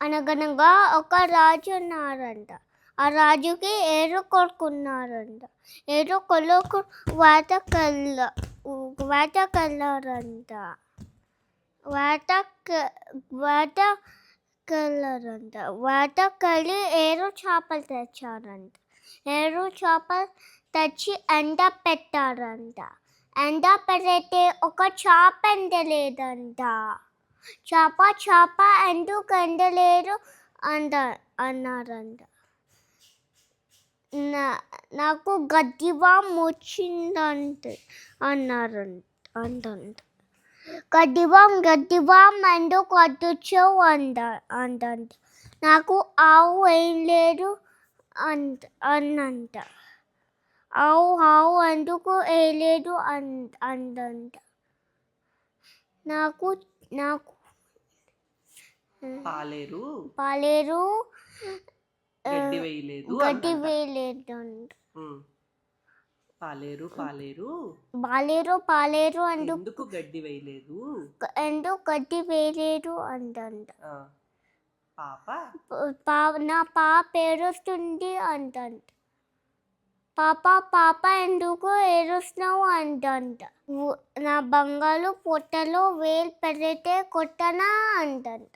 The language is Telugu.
అనగనగా ఒక రాజు ఉన్నారంట. ఆ రాజుకి 7 కొడుకున్నారంట. 7 కొడుకు వేటకెళ్ళారంట. వేటకెళ్ళి 7 చేపలు తెచ్చారంట. 7 చేపలు తెచ్చి ఎండపెట్టారంట. ఎండపెడితే ఒక చేప ఎండలేదంట. చేప ఎందుకు ఎండలేదు అన్నారంట. నాకు గడ్డివాము వచ్చిందంట అన్నారంట. గడ్డివాము ఎందుకు వచ్చావు అందంట. నాకు ఆవు వేయలేదు అన్నంట. ఆవు ఎందుకు వేయలేదు అందంట. నాకు పాలేరు గడ్డి వేయలేదు పాలేరు ఎందుకు గడ్డి వేయలేదు అందంట. నా పాప ఏడుస్తుంది అందంట. పాప ఎందుకు ఏడుస్తున్నావు అందంట. నా బంగారు పొట్టలో వేలు పెడితే కొట్టనా అందంట.